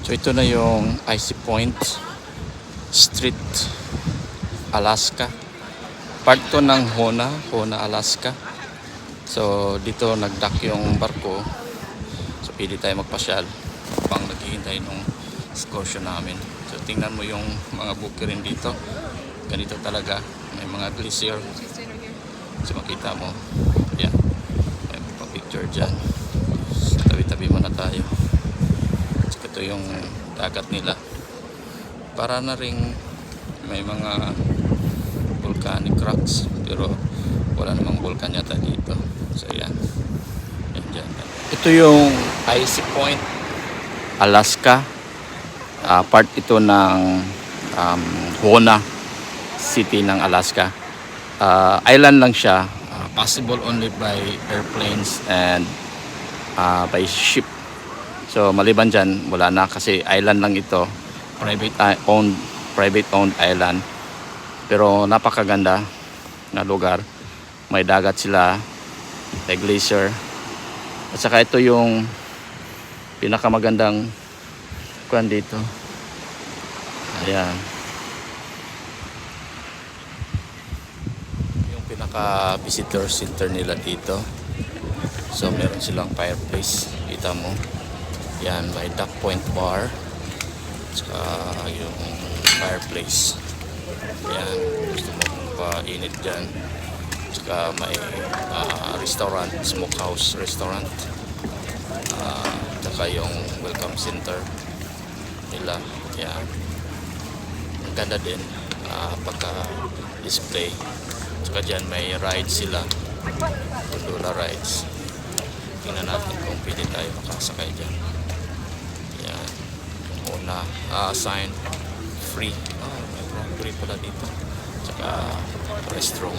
So ito na yung Icy Point Street, Alaska. Part to ng Hona, Alaska. So dito nagdock yung barko. So pili tayo magpasyal pang naghihintay ng excursion namin. So tingnan mo yung mga bukirin dito. Ganito talaga. May mga glacier. So makita mo. Yan. May pa-picture dyan. Tabi-tabi muna tayo. So ito yung dagat nila. Para na ring may mga volcanic rocks. Pero wala namang vulkan yata dito. So yan. Yan dyan. Ito yung Icy Point, Alaska. Part ito ng Hona City ng Alaska. Island lang siya. Possible only by airplanes and by ship. So maliban dyan, wala na kasi island lang ito. Private owned island. Pero napakaganda na lugar. May dagat sila, may glacier. At saka ito yung pinakamagandang kuan dito. Ayan. Yung pinaka visitor center nila dito. So meron silang fireplace. Kita mo. Yan, may Duck Point Bar. Saka yung fireplace. Ayan, gusto mo pa-init dyan. Saka may restaurant, smokehouse restaurant. Saka yung welcome center nila. Ayan. Ang ganda din pagka-display. Saka dyan may rides sila. Gondola rides. Tingnan natin kung pwede tayo makasakay dyan. Ayan. Una, sign free. Free pala dito. Saka restroom.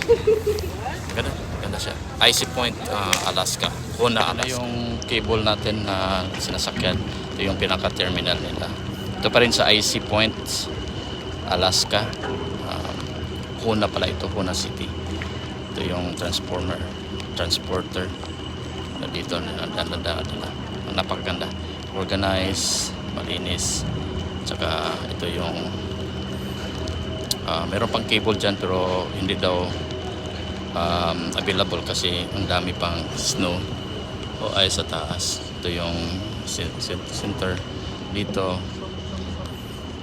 Ganda siya. Icy Point, Alaska. Hona, Alaska. Yung cable natin na sinasakyan. Ito yung pinaka-terminal nila. Ito pa rin sa Icy Point, Alaska. Hona pala ito, Hona City. Ito yung transporter. Dito nila. Napakaganda. Organized, malinis. Tsaka ito yung meron pang cable dyan pero hindi daw available kasi ang dami pang snow o ay sa taas. Ito yung center dito,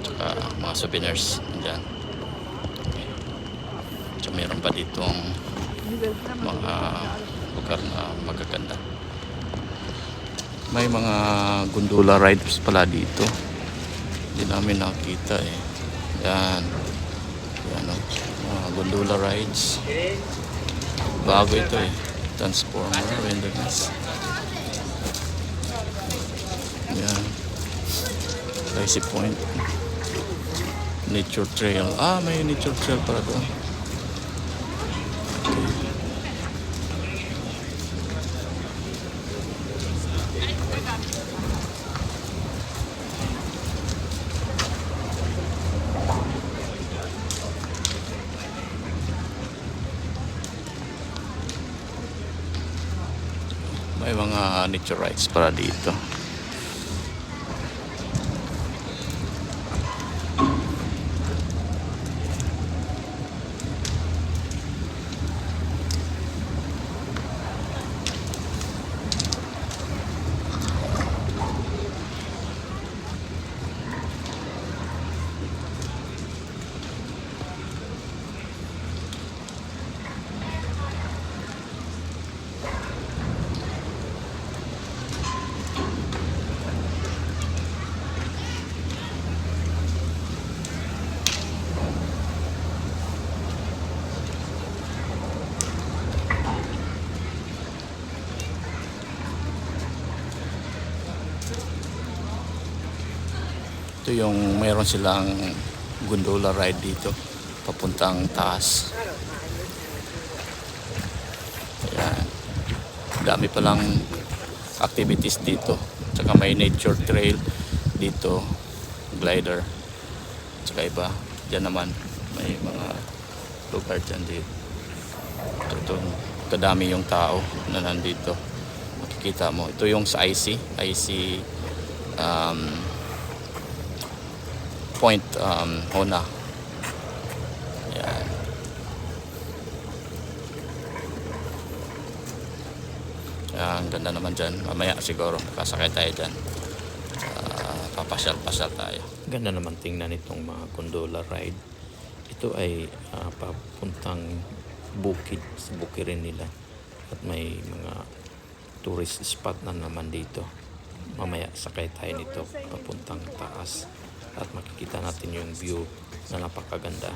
tsaka mga souvenirs dyan. Okay. So meron pa ditong mga lugar na magaganda. May mga gondola rides pala dito, hindi namin nakita eh. Yan, gondola rides. Bago ito eh. Transformer Wilderness. Yan. Icy Point. Nature Trail. May nature trail para doon. Okay. May mga nature rides para dito. Ito yung mayroon silang gondola ride dito papuntang taas. Ayan. Dami palang activities dito. Tsaka may nature trail dito, glider. Tsaka iba. Diyan naman may mga lugar dyan dito. Ito, kadami yung tao na nandito. Makikita mo. Ito yung sa IC Point Hona. Yan. Yan, ganda naman dyan. Mamaya siguro kasakay tayo dyan. Papasyal-pasyal tayo. Ganda naman tingnan itong mga gondola ride. Ito ay papuntang bukid, sa bukirin nila. At may mga tourist spot na naman dito. Mamaya sakay tayo nito papuntang taas. At makikita natin yung view na napakaganda.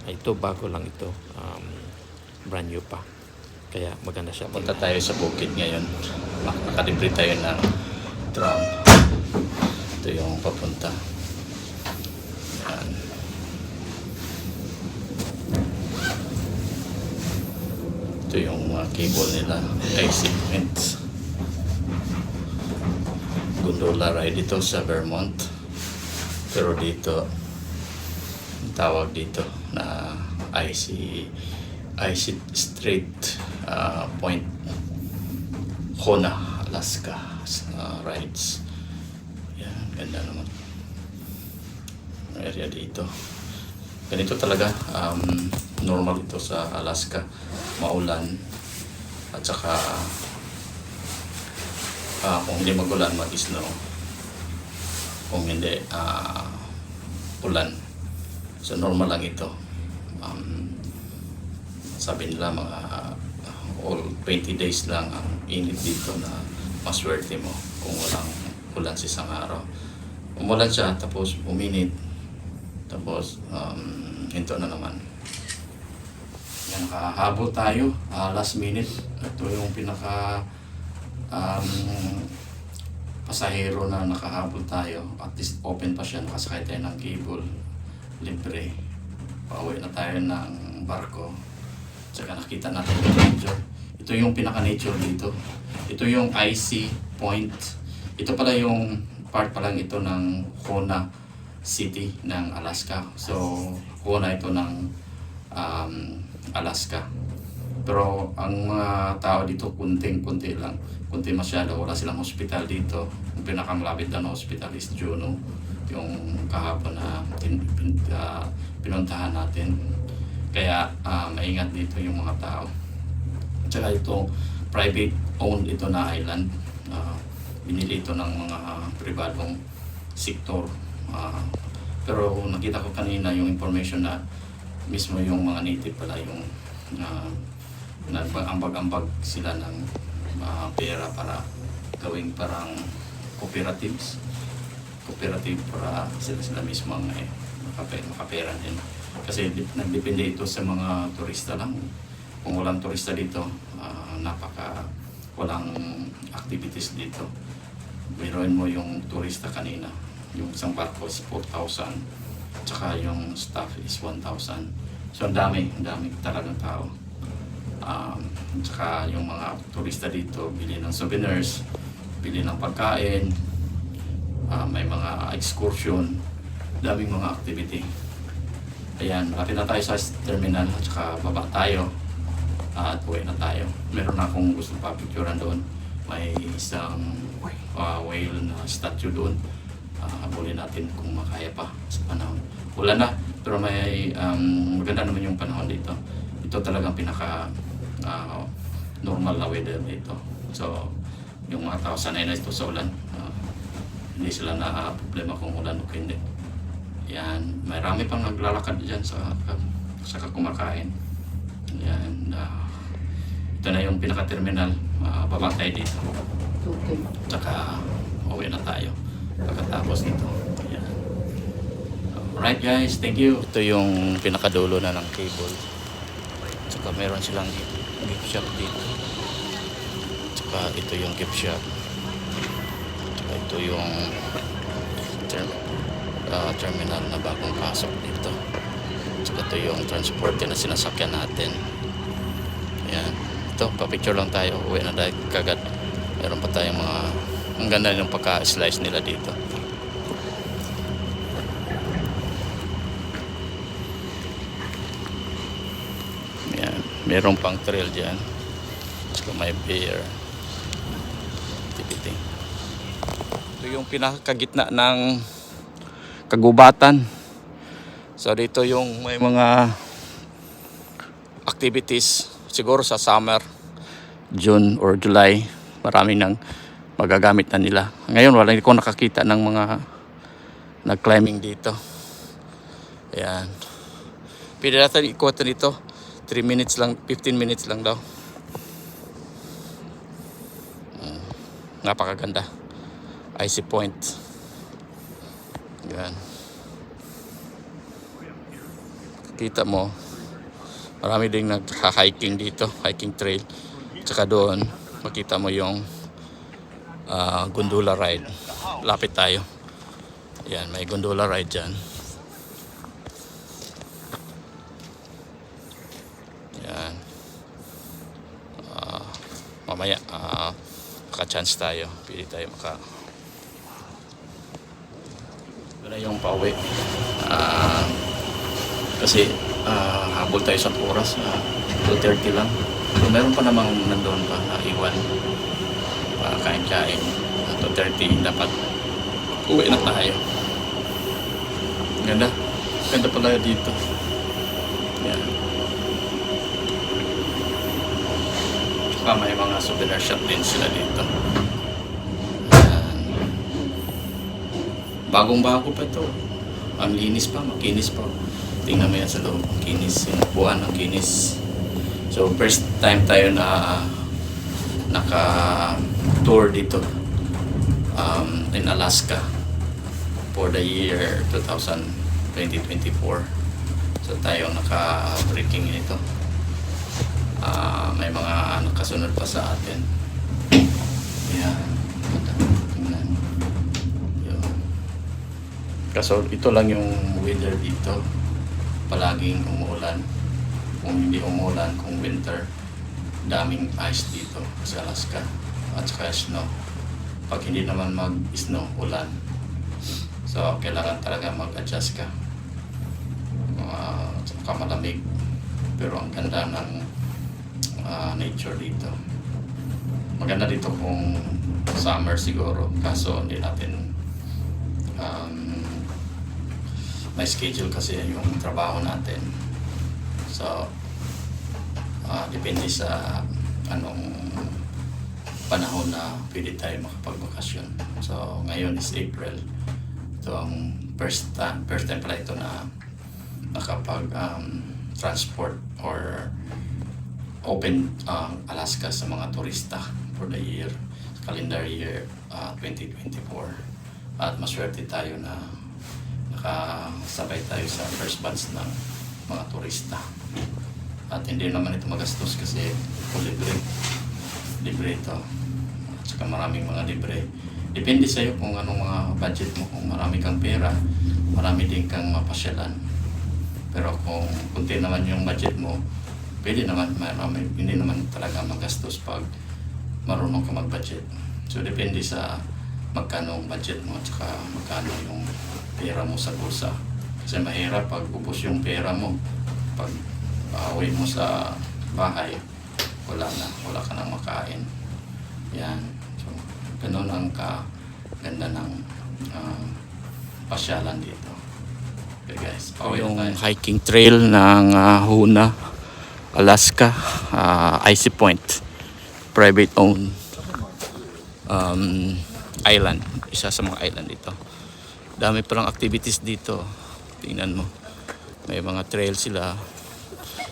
Ito bago lang ito. Brand new pa. Kaya maganda siya. Punta tayo sa bukid ngayon. Nakalibre tayo ng tram. Ito yung papunta. Yan. Ito yung cable nila. I-segment. Gondola ride dito sa Vermont. Pero dito, tawag dito na IC Strait Point Hona, Alaska rides. Yan, ganda naman area dito. Ganito talaga, normal ito sa Alaska, maulan at saka kung hindi magulan, mag-snow. Kung hindi ulan. So normal lang ito. Sabi nila mga all 20 days lang ang init dito na maswerte mo kung walang ulan sa isang araw. Umulan siya, tapos uminit, tapos hinto na naman. Yan, nakahabol tayo last minute. Ito yung pinaka pasahero na nakahabol tayo. At least open pa siya, nakasakay tayo ng cable, libre. Pauwi na tayo ng barko. Tsaka nakita natin yung nature. Ito yung pinaka-nature dito. Ito yung IC Point. Ito pala yung part pa lang ito ng Hona City ng Alaska. So, Hona ito ng Alaska. Pero ang mga tao dito, kunti lang. Kunti masyado. Wala silang hospital dito. Yung pinakamalapit na hospital is Juneau. Yung kahapon na pinuntahan natin. Kaya maingat dito yung mga tao. Tsaka ito, private owned ito na island. Binili ito ng mga pribadong sektor. Pero nakita ko kanina yung information na mismo yung mga native pala yung nag-ambag-ambag sila ng pera para gawing parang cooperatives. Cooperative para sila mismo ang makapera din. Kasi nagdepende ito sa mga turista lang. Kung walang turista dito, walang activities dito. Biruin mo yung turista kanina. Yung isang barko is 4,000. Tsaka yung staff is 1,000. So ang dami talagang tao. Tsaka yung mga turista dito, bili ng souvenirs, bili ng pagkain, may mga excursion, daming mga activity. Ayan, malapit na tayo sa terminal at saka baba tayo at uwi na tayo. Meron na akong gusto pa-picturean doon. May isang whale na statue doon. Habulin natin kung makaya pa sa panahon. Wala na, pero may maganda naman yung panahon dito. Ito talagang pinaka normal na weather dito. So, yung mga tao sanay na ito sa ulan. Hindi sila na problema kung ulan o hindi. Yan, marami pang naglalakad dyan sa kumakain. Yan, ito na yung pinaka-terminal. Baba tayo dito. Tsaka uwi na tayo pagkatapos nito. Yan. Alright guys, thank you. Ito yung pinakadulo na ng cable. Tsaka meron silang gift shop dito. Tsaka ito yung gift shop. Tsaka ito yung terminal na bagong pasok dito. Tsaka ito yung transport na sinasakyan natin. Ayan. Ito, papicture lang tayo. Uwi na tayo kagad. Meron pa tayong mga ang ganda ng pagka-slice nila dito. Ayan. Meron pang trail dyan. Tsaka may beer. Activity. Ito yung pinakagitna ng kagubatan. So dito yung may mga activities siguro sa summer, June or July, marami nang magagamit na nila. Ngayon wala ko nakakita ng mga nag-climbing dito. Ayan. Pwede natin ikutan dito. 3 minutes lang, 15 minutes lang daw. Napakaganda. Icy Point. Ayan. Kita mo, marami ding nag-hiking dito, hiking trail. Tsaka doon, makita mo yung gondola ride. Lapit tayo. Yan, may gondola ride dyan. Yan. Mamaya, maka-chance tayo. Pili tayo Wala yung pauwi. Kasi habol tayo sa oras. 2:30 lang. So, meron pa namang nandoon pa na iwan. Kain-kain. 2:30 dapat uwi na tayo. Ganda. Ganda pala dito. Yan. Saka may mga souvenir shop din sila dito. Yan. Bagong-bago pa ito. Ang linis pa, makinis pa. Tingnan mo yan sa loob. Kinis. Yung buwan ng kinis. So, first time tayo na naka-tour dito in Alaska for the year 2024. So, tayo naka-breaking ito. May mga nakasunod pa sa atin. Yan. Tingnan. Yun. Kaso, ito lang yung weather dito. Palaging umuulan. Kung hindi umulan, kung winter, daming ice dito sa Alaska at saka snow. Pag hindi naman mag-snow, ulan. So, kailangan talaga mag-adjust ka. Saka malamig. Pero ang ganda ng nature dito. Maganda dito kung summer siguro. Kaso hindi natin may schedule kasi yung trabaho natin. So, depende sa anong panahon na pwede tayo makapagbakasyon. So, ngayon is April. Ito ang first time pala ito na nakapag-transport or open Alaska sa mga turista for the year, calendar year 2024. At maswerte tayo na nakasabay tayo sa first batch ng mga turista. At hindi naman ito magastos kasi libre ito. At saka maraming mga libre. Depende sa iyo kung anong mga budget mo. Kung marami kang pera, marami din kang mapasyalan. Pero kung kunti naman yung budget mo, pwede naman, hindi naman talaga magastos pag marunong ka mag-budget. So depende sa magkano ang budget mo at saka magkano yung pera mo sa bulsa. Kasi mahirap pag ubos yung pera mo. Pag uwi mo sa bahay, wala ka nang makain. Yan. So, ganun ang ganda ng pasyalan dito. Okay guys, yung hiking trail ng Hoona, Alaska, Icy Point, private owned island. Isa sa mga island dito. Dami palang activities dito. Tingnan mo. May mga trail sila,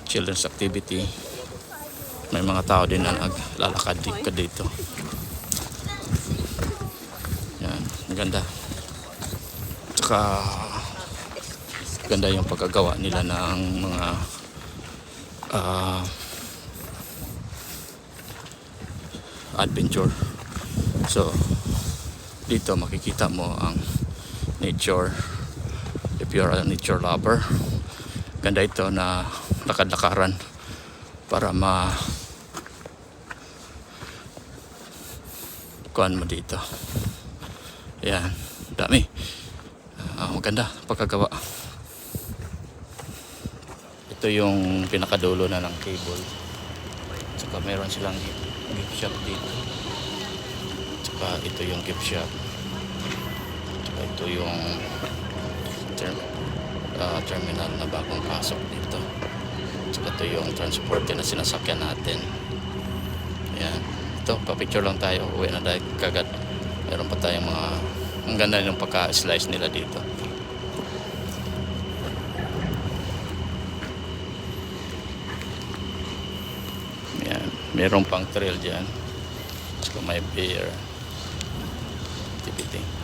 children's activity. May mga tao din na naglalakad dito. Yan, ganda. Tsaka ganda yung pagkagawa nila ng mga adventure. So dito makikita mo ang nature. If you're a nature lover, ganda ito na lakad-lakaran para kuhan mo dito. Yan, dami. Maganda pagkagawa. Ito yung pinakadulo na ng cable. Tsaka meron silang gift shop dito. Tsaka ito yung gift shop. Tsaka ito yung terminal na bagong pasok dito. Tsaka ito yung transporte na sinasakyan natin. Yan. Ito, papicture lang tayo. Uwi na dahil kagad. Meron pa tayong mga, ang ganda yung pagka-slice nila dito. Yan. Meron pang trail dyan. Tsaka may beer activity.